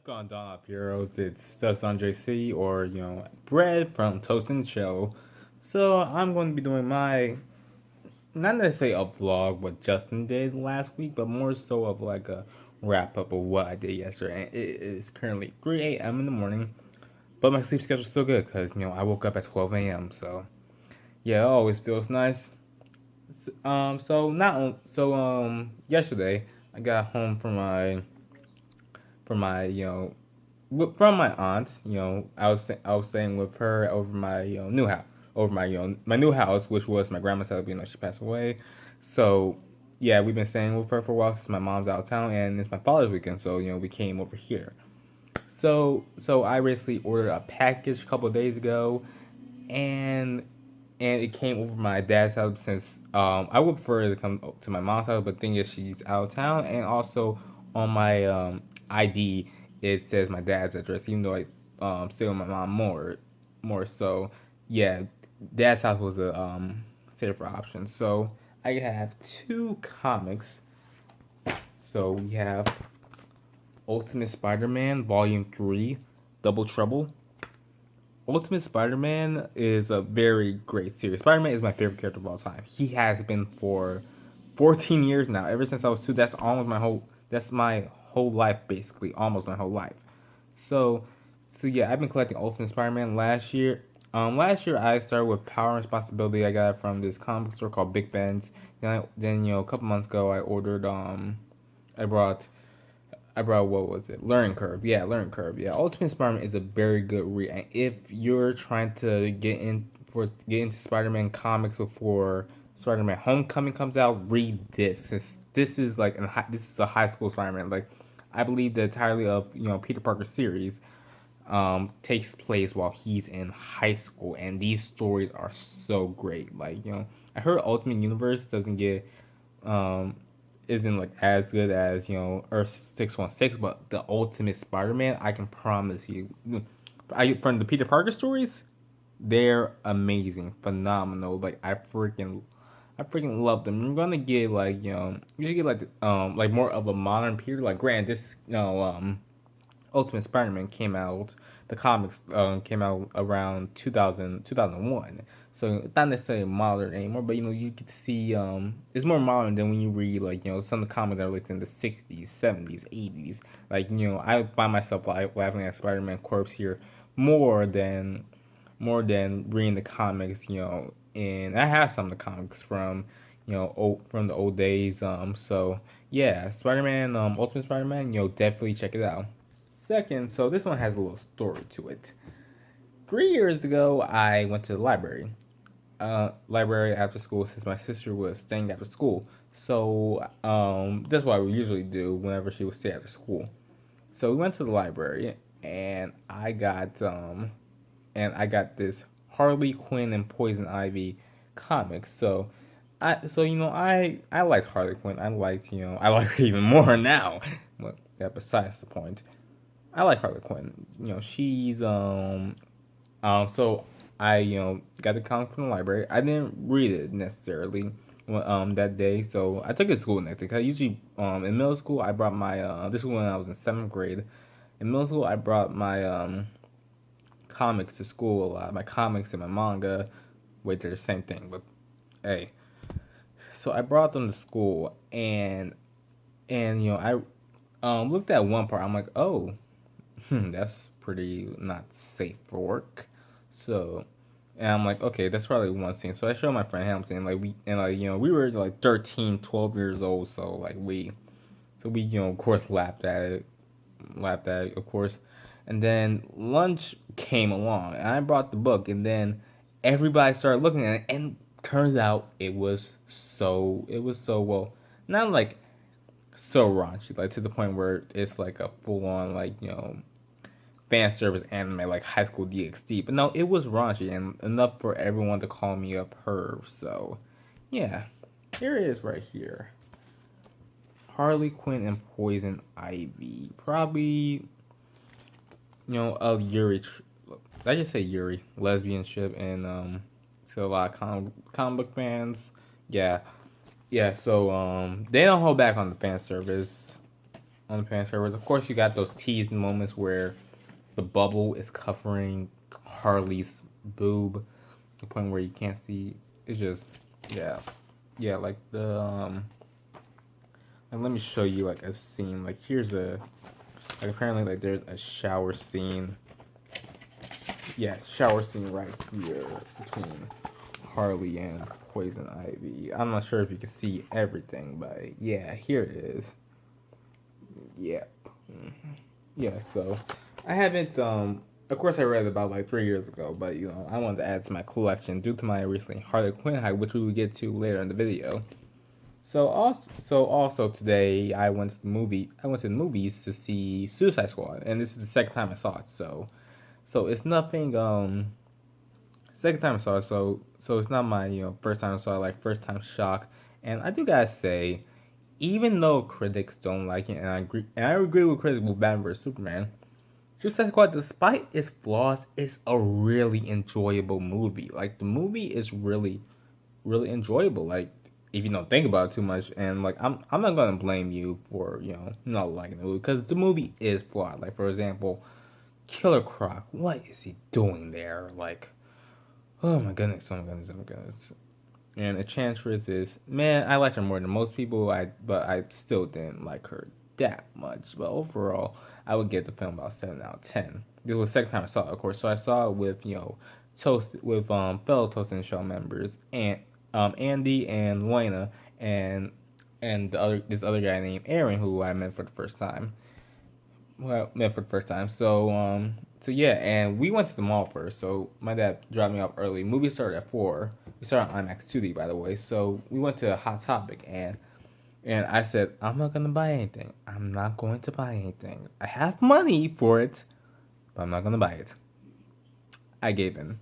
going on, up heroes? It's Dusk on JC, or Bread from Toast and Chill. So I'm going to be doing my, not necessarily a vlog what Justin did last week, but more so of like a wrap up of what I did yesterday. And it is currently 3 a.m. in the morning, but my sleep schedule's still good because I woke up at 12 a.m. So yeah, it always feels nice. Yesterday I got home from my from my aunt. I was staying with her over my new house, over my new house, which was my grandma's house. She passed away. So yeah, we've been staying with her for a while since my mom's out of town, and it's my father's weekend. So we came over here. So I basically ordered a package a couple of days ago, and it came over my dad's house since I would prefer it to come to my mom's house, but the thing is she's out of town, and also on my ID it says my dad's address, even though I stay with my mom more. So yeah, dad's house was a safer option. So I have two comics. So we have Ultimate Spider-Man Volume 3, Double Trouble. Ultimate Spider-Man is a very great series. Spider-Man is my favorite character of all time. He has been for 14 years now. Ever since I was 2, that's my whole life basically, almost my whole life. So yeah, I've been collecting Ultimate Spider-Man last year. Last year I started with Power and Responsibility. I got it from this comic store called Big Ben's. Then a couple months ago I ordered I brought what was it? Learning Curve. Yeah, Learning Curve. Yeah, Ultimate Spider-Man is a very good read. And if you're trying to get into Spider-Man comics before Spider-Man Homecoming comes out, read this. This is like this is a high school Spider-Man. Like I believe the entirety of Peter Parker series takes place while he's in high school, and these stories are so great. Like I heard Ultimate Universe doesn't get isn't like as good as Earth 616, but the Ultimate Spider-Man, I can promise you, from the Peter Parker stories, they're amazing, phenomenal. Like I freaking love them. You're gonna get you should get like more of a modern Peter. Like granted, this Ultimate Spider-Man came out, the comics came out around 2001. So it's not necessarily modern anymore, but you get to see it's more modern than when you read some of the comics that were like in the 60s, 70s, 80s. Like I find myself laughing at Spider-Man corpse here more than reading the comics, and I have some of the comics from from the old days. So yeah, Spider-Man, Ultimate Spider-Man, definitely check it out. Second, so this one has a little story to it. 3 years ago, I went to the library after school since my sister was staying after school. So that's what we usually do whenever she would stay after school. So we went to the library, and I got this Harley Quinn and Poison Ivy comic. So I liked Harley Quinn. I like her even more now. But that besides the point. I like Harley Quinn. She's so I got the comic from the library. I didn't read it necessarily that day, so I took it to school next day. Cause I usually in middle school I brought my this was when I was in 7th grade. In middle school I brought my comics to school a lot. My comics and my manga. Wait, they're the same thing, but hey. So I brought them to school, and I looked at one part. I'm like, oh, that's pretty not safe for work. So, and I'm like, okay, that's probably one scene. So I showed my friend Hamilton, we were like 13, 12 years old. So we of course laughed at it, of course. And then lunch came along, and I brought the book, and then everybody started looking at it, and turns out it was so well, not like so raunchy, like to the point where it's like a full on fan service anime like High School DxD. But no, it was raunchy and enough for everyone to call me a perv. So yeah, here it is right here. Harley Quinn and Poison Ivy. Probably of Yuri. I just say Yuri lesbianship, and so a lot of comic book fans. Yeah. So they don't hold back on the fan service. on the fan servers. Of course, you got those teased moments where the bubble is covering Harley's boob, the point where you can't see. It's just, yeah, yeah. Like the and let me show you like a scene. Like here's a like apparently like there's a shower scene. Yeah, shower scene right here between Harley and Poison Ivy. I'm not sure if you can see everything, but yeah, here it is. Yeah. Yeah, so I haven't of course I read it about like 3 years ago, but I wanted to add to my collection due to my recent Harley Quinn hype, which we will get to later in the video. So also today I went to the movie. I went to the movies to see Suicide Squad, and this is the second time I saw it. So it's nothing. Second time I saw it. So it's not my first time I saw it. Like first time shock. And I do gotta say, even though critics don't like it, and I agree with critics with Batman vs Superman, Suicide Squad, despite its flaws, is a really enjoyable movie. Like the movie is really really enjoyable. Like if you don't think about it too much, and like I'm not gonna blame you for not liking the movie because the movie is flawed. Like for example, Killer Croc, what is he doing there? Like, oh my goodness, oh my goodness, oh my goodness. And Enchantress is, man, I like her more than most people. But I still didn't like her that much. But overall, I would give the film about 7 out of 10. This was the second time I saw it, of course. So I saw it with fellow Toast and Show members and Andy and Lena and this other guy named Aaron who I met for the first time. Well, met for the first time. So yeah, and we went to the mall first. So my dad dropped me off early. Movie started at 4. We started on IMAX 2D, by the way. So we went to Hot Topic, and I said, I'm not gonna buy anything. I'm not going to buy anything. I have money for it, but I'm not gonna buy it. I gave in.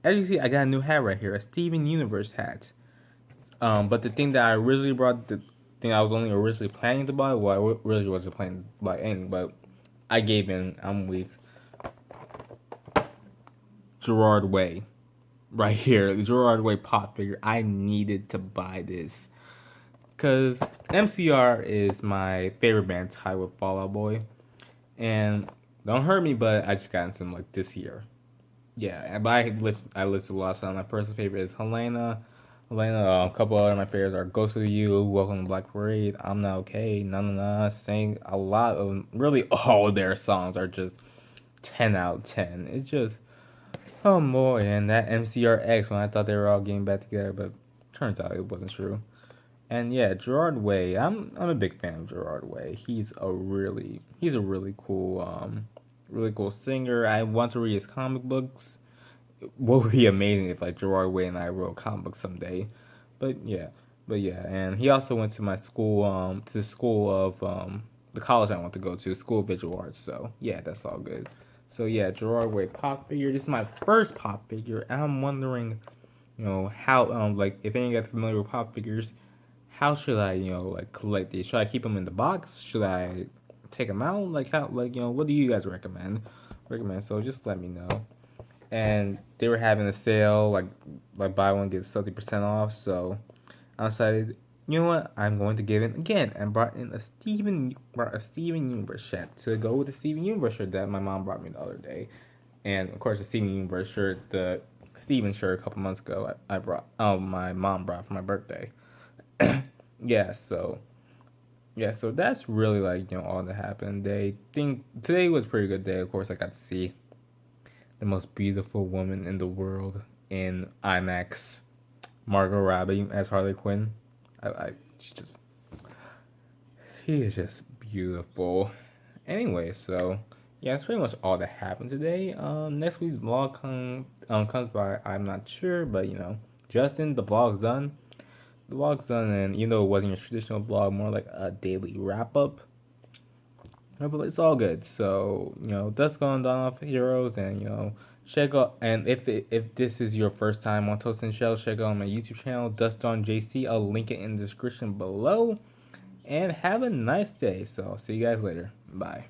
As you see, I got a new hat right here, a Steven Universe hat. But the thing that I originally brought, the thing I was only originally planning to buy, well, I really wasn't planning to buy anything, but I gave in. I'm weak. Gerard Way. Right here. The Gerard Way pop figure. I needed to buy this. Because MCR is my favorite band tied with Fall Out Boy. And don't hurt me, but I just got into them like this year. Yeah, but I listed a lot of songs. My personal favorite is Helena. A couple other my favorites are Ghost of You, Welcome to Black Parade, I'm Not Okay, Na Na Na, Sing. A lot of them, really all of their songs are just 10 out of 10. It's just, oh boy, and that MCRX when I thought they were all getting back together, but turns out it wasn't true. And yeah, Gerard Way, I'm a big fan of Gerard Way. He's a really cool singer. I want to read his comic books. What would be amazing if like Gerard Way and I wrote comic books someday. But yeah, and he also went to my school, to the school of the college I want to go to, School of Visual Arts. So yeah, that's all good. So yeah, Gerard Way pop figure. This is my first pop figure, and I'm wondering, how like if any of you guys are familiar with pop figures, how should I like collect these? Should I keep them in the box? Should I take them out? Like how what do you guys recommend? So just let me know. And they were having a sale, like buy one get 70% off. So I decided, you know what, I'm going to give in again, and brought a Steven Universe shirt to go with the Steven Universe shirt that my mom brought me the other day, and of course the Steven Universe shirt, the Steven shirt a couple months ago, I brought, my mom brought for my birthday. So that's really like all that happened. Today was a pretty good day. Of course, I got to see the most beautiful woman in the world in IMAX, Margot Robbie as Harley Quinn. She is just beautiful. Anyway, so yeah, that's pretty much all that happened today. Next week's vlog comes by, I'm not sure, but Justin, the vlog's done. And it wasn't a traditional vlog, more like a daily wrap up. But it's all good. So Dusk on Dawn of Heroes, and check out. And if this is your first time on Toast and Shell, check out my YouTube channel, Dusk Dawn JC. I'll link it in the description below. And have a nice day. So I'll see you guys later. Bye.